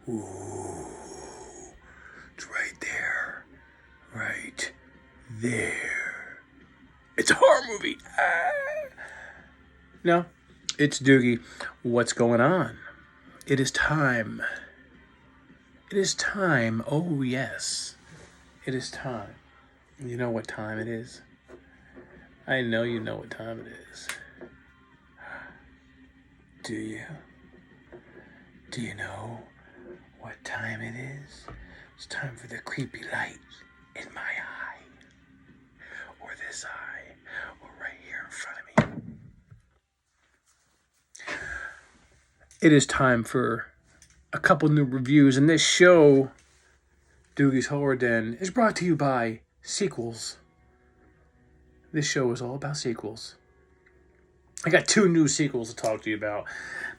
Ooh, it's right there. Right there. It's a horror movie. No, it's Doogie. What's going on? It is time. It is time. Oh, yes. It is time. You know what time it is? I know you know what time it is. Do you? Do you know what time it is? It's time for the creepy light in my eye. Or this eye. Or right here in front of me. It is time for a couple new reviews. And this show, Doogie's Horror Den, is brought to you by sequels. This show is all about sequels. I got 2 new sequels to talk to you about.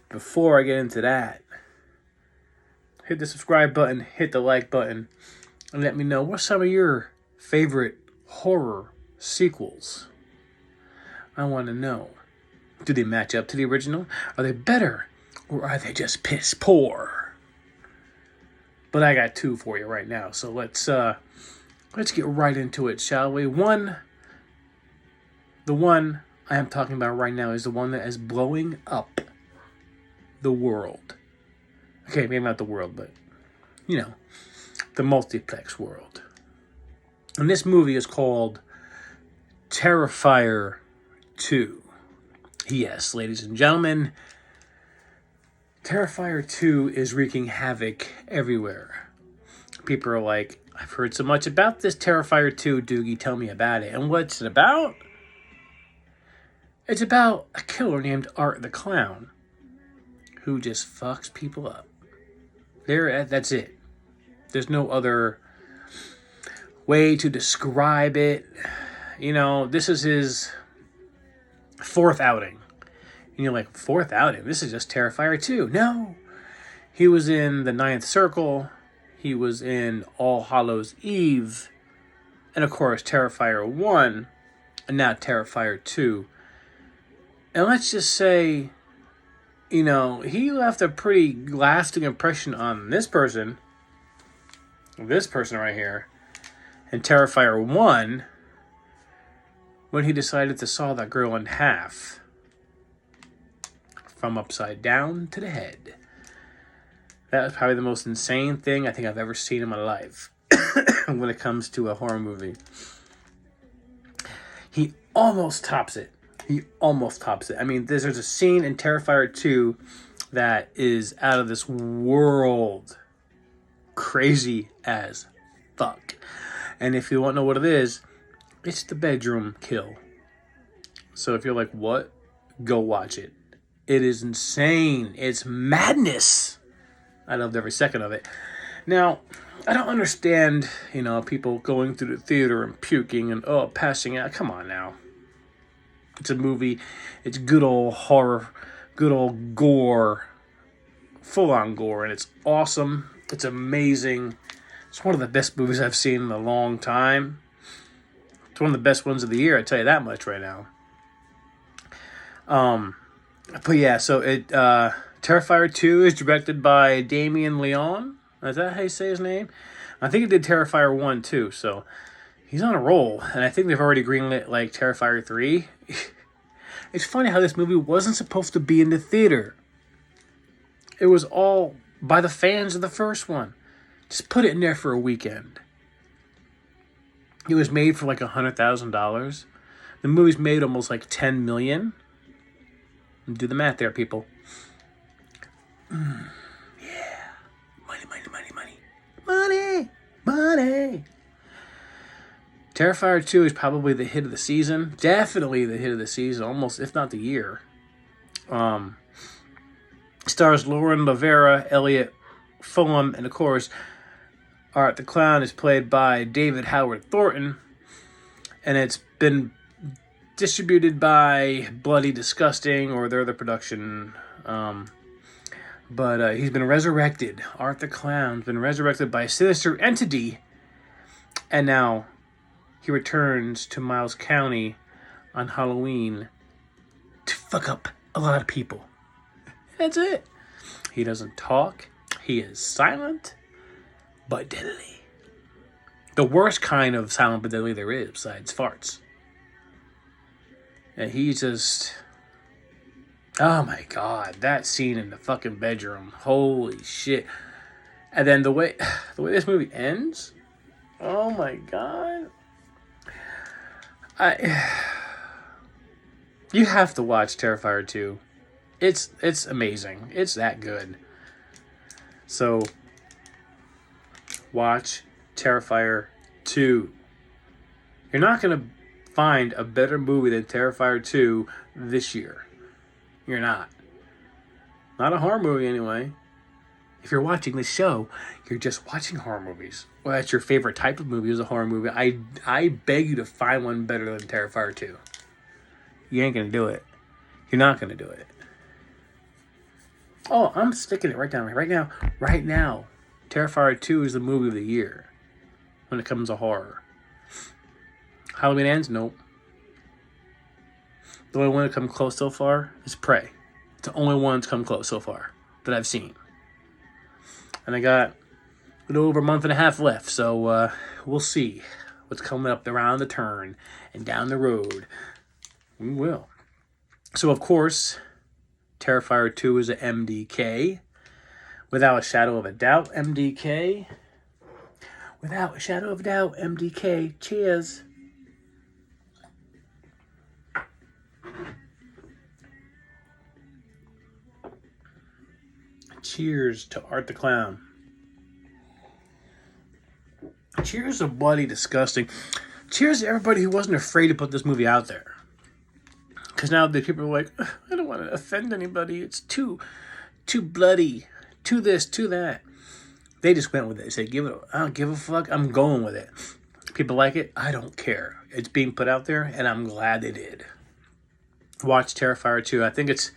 Before I get into that, hit the subscribe button, hit the like button, and let me know what's some of your favorite horror sequels. I want to know. Do they match up to the original? Are they better? Or are they just piss poor? But I got 2 for you right now. So let's get right into it, shall we? The one I am talking about right now is the one that is blowing up the world. Okay, maybe not the world, but, you know, the multiplex world. And this movie is called Terrifier 2. Yes, ladies and gentlemen, Terrifier 2 is wreaking havoc everywhere. People are like, I've heard so much about this Terrifier 2, Doogie, tell me about it. And what's it about? It's about a killer named Art the Clown who just fucks people up. That's it. There's no other way to describe it. You know, this is his 4th outing. And you're like, 4th outing? This is just Terrifier 2. No. He was in The Ninth Circle. He was in All Hallows Eve. And of course, Terrifier 1. And now Terrifier 2. And let's just say, you know, he left a pretty lasting impression on this person right here, and Terrifier 1, when he decided to saw that girl in half, from upside down to the head. That was probably the most insane thing I think I've ever seen in my life when it comes to a horror movie. He almost tops it. I mean, there's a scene in Terrifier 2 that is out of this world. Crazy as fuck. And if you want to know what it is, it's the bedroom kill. So if you're like, what? Go watch it. It is insane. It's madness. I loved every second of it. Now, I don't understand, you know, people going through the theater and puking and, passing out. Come on now. It's a movie. It's good old horror, good old gore, full-on gore, and it's awesome. It's amazing. It's one of the best movies I've seen in a long time. It's one of the best ones of the year, I tell you that much right now. But yeah, so Terrifier 2 is directed by Damien Leone. Is that how you say his name? I think he did Terrifier 1 too, so he's on a roll, and I think they've already greenlit, like, Terrifier 3. It's funny how this movie wasn't supposed to be in the theater. It was all by the fans of the first one. Just put it in there for a weekend. It was made for, like, $100,000. The movie's made almost, like, $10 million. Do the math there, people. Yeah. Money. Terrifier 2 is probably the hit of the season. Definitely the hit of the season, almost, if not the year. Stars Lauren Lavera, Elliot Fulham, and of course, Art the Clown is played by David Howard Thornton. And it's been distributed by Bloody Disgusting or their other production. But he's been resurrected. Art the Clown's been resurrected by a sinister entity. And now he returns to Miles County on Halloween to fuck up a lot of people. That's it. He doesn't talk. He is silent but deadly. The worst kind of silent but deadly there is besides farts. And he's just... Oh my god, that scene in the fucking bedroom. Holy shit. And then the way this movie ends, oh my god. You have to watch Terrifier 2. It's amazing. It's that good. So watch Terrifier 2. You're not going to find a better movie than Terrifier 2 this year. You're not. Not a horror movie anyway. If you're watching this show, you're just watching horror movies. Well, that's your favorite type of movie is a horror movie. I beg you to find one better than Terrifier 2. You ain't going to do it. You're not going to do it. Oh, I'm sticking it right down. Right now. Terrifier 2 is the movie of the year when it comes to horror. Halloween Ends? Nope. The only one to come close so far is Prey. It's the only one to come close so far that I've seen. And I got a little over a month and a half left, so we'll see what's coming up around the turn and down the road. We will. So, of course, Terrifier 2 is a MDK. Without a shadow of a doubt, MDK. Without a shadow of a doubt, MDK. Cheers. Cheers to Art the Clown. Cheers to Bloody Disgusting. Cheers to everybody who wasn't afraid to put this movie out there. Because now the people are like, I don't want to offend anybody. It's too bloody. Too this, too that. They just went with it. They said, I don't give a fuck. I'm going with it. People like it. I don't care. It's being put out there, and I'm glad they did. Watch Terrifier 2. I think it's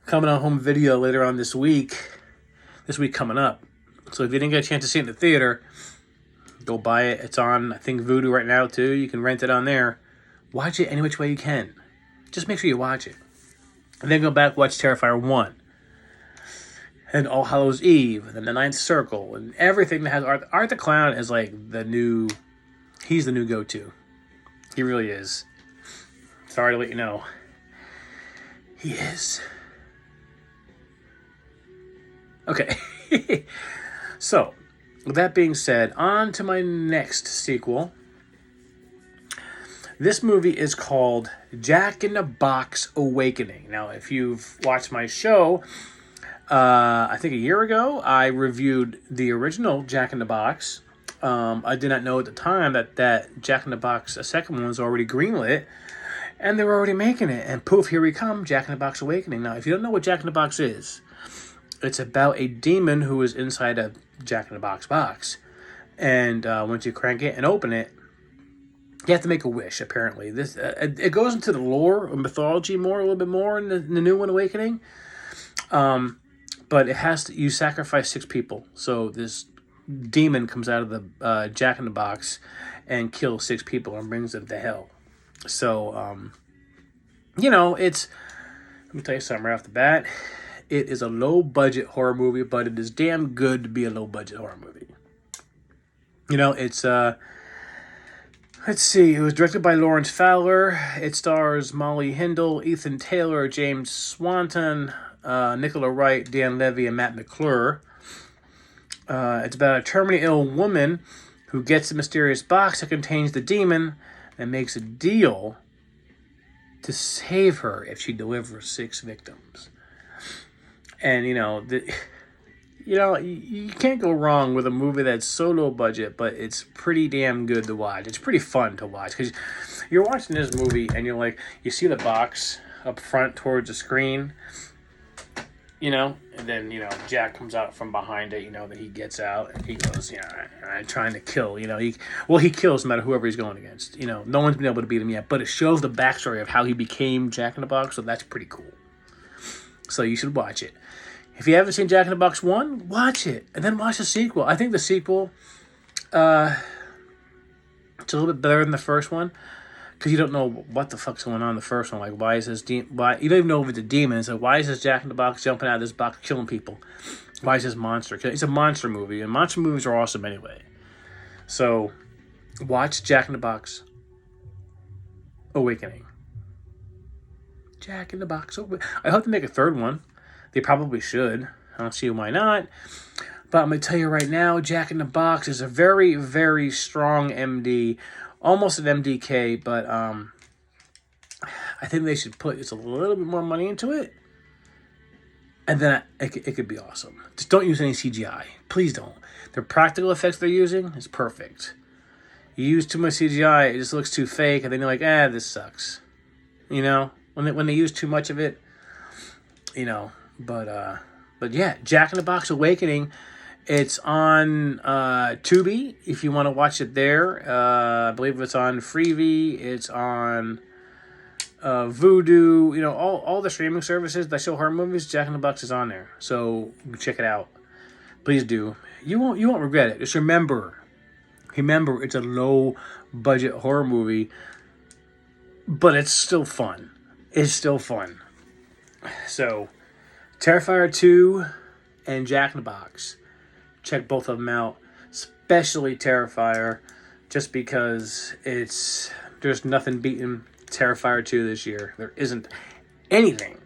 coming on home video later on this week. This week coming up. So if you didn't get a chance to see it in the theater, go buy it. It's on, I think, Vudu right now, too. You can rent it on there. Watch it any which way you can. Just make sure you watch it. And then go back, watch Terrifier 1. And All Hallows Eve. And then The Ninth Circle. And everything that has Art. Art the Clown is like the new... He's the new go-to. He really is. Sorry to let you know. He is. Okay. So, with that being said, on to my next sequel. This movie is called Jack in the Box Awakening. Now, if you've watched my show, I think a year ago, I reviewed the original Jack in the Box. I did not know at the time that Jack in the Box, a second one, was already greenlit. And they were already making it. And poof, here we come, Jack in the Box Awakening. Now, if you don't know what Jack in the Box is, it's about a demon who is inside a Jack in the Box box. And once you crank it and open it, you have to make a wish, apparently. This it goes into the lore or mythology a little bit more in the new one, Awakening. But it has to, you sacrifice 6 people. So this demon comes out of the Jack in the Box and kills 6 people and brings them to hell. So, it's... Let me tell you something right off the bat. It is a low-budget horror movie, but it is damn good to be a low-budget horror movie. It's... Let's see. It was directed by Lawrence Fowler. It stars Molly Hindle, Ethan Taylor, James Swanton, Nicola Wright, Dan Levy, and Matt McClure. It's about a terminally ill woman who gets a mysterious box that contains the demon and makes a deal to save her if she delivers 6 victims. And, you can't go wrong with a movie that's so low budget, but it's pretty damn good to watch. It's pretty fun to watch because you're watching this movie and you're like, you see the box up front towards the screen, and then, Jack comes out from behind it, that he gets out and he goes, I'm trying to kill, he kills no matter whoever he's going against. No one's been able to beat him yet, but it shows the backstory of how he became Jack in the Box, so that's pretty cool. So you should watch it. If you haven't seen Jack in the Box 1, watch it. And then watch the sequel. I think the sequel, it's a little bit better than the first one. Because you don't know what the fuck's going on in the first one. Like, why is this... why you don't even know if it's a demon. So why is this Jack in the Box jumping out of this box killing people? Why is this monster? 'Cause it's a monster movie, and monster movies are awesome anyway. So, watch Jack in the Box Awakening. Jack in the Box Awakening. I hope to make a third one. They probably should. I don't see why not. But I'm going to tell you right now, Jack in the Box is a very, very strong MD. Almost an MDK, but I think they should put just a little bit more money into it. And then it could be awesome. Just don't use any CGI. Please don't. The practical effects they're using is perfect. You use too much CGI, it just looks too fake, and then you're like, this sucks. You know? When they use too much of it, you know. But yeah, Jack in the Box Awakening, it's on Tubi, if you want to watch it there. I believe it's on Freevee. It's on Vudu. You know, all the streaming services that show horror movies, Jack in the Box is on there. So check it out. Please do. You won't regret it. Just remember, it's a low budget horror movie, but it's still fun. It's still fun. So, Terrifier 2 and Jack in the Box. Check both of them out. Especially Terrifier, just because there's nothing beating Terrifier 2 this year. There isn't anything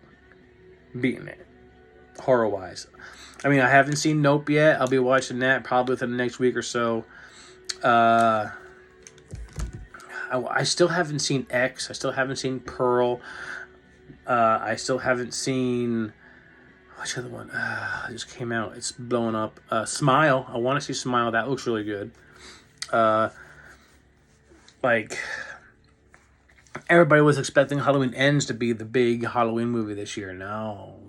beating it, horror-wise. I mean, I haven't seen Nope yet. I'll be watching that probably within the next week or so. I still haven't seen X. I still haven't seen Pearl. I still haven't seen... Which other one? It just came out. It's blowing up. Smile. I want to see Smile. That looks really good. Everybody was expecting Halloween Ends to be the big Halloween movie this year. No.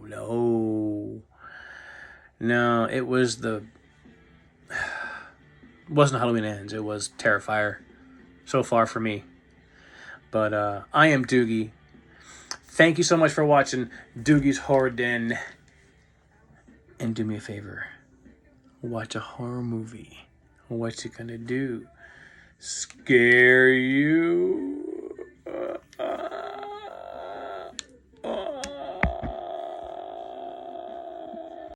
It wasn't Halloween Ends. It was Terrifier. So far for me. But I am Doogie. Thank you so much for watching Doogie's Horror Den. And do me a favor. Watch a horror movie. What's it gonna do? Scare you?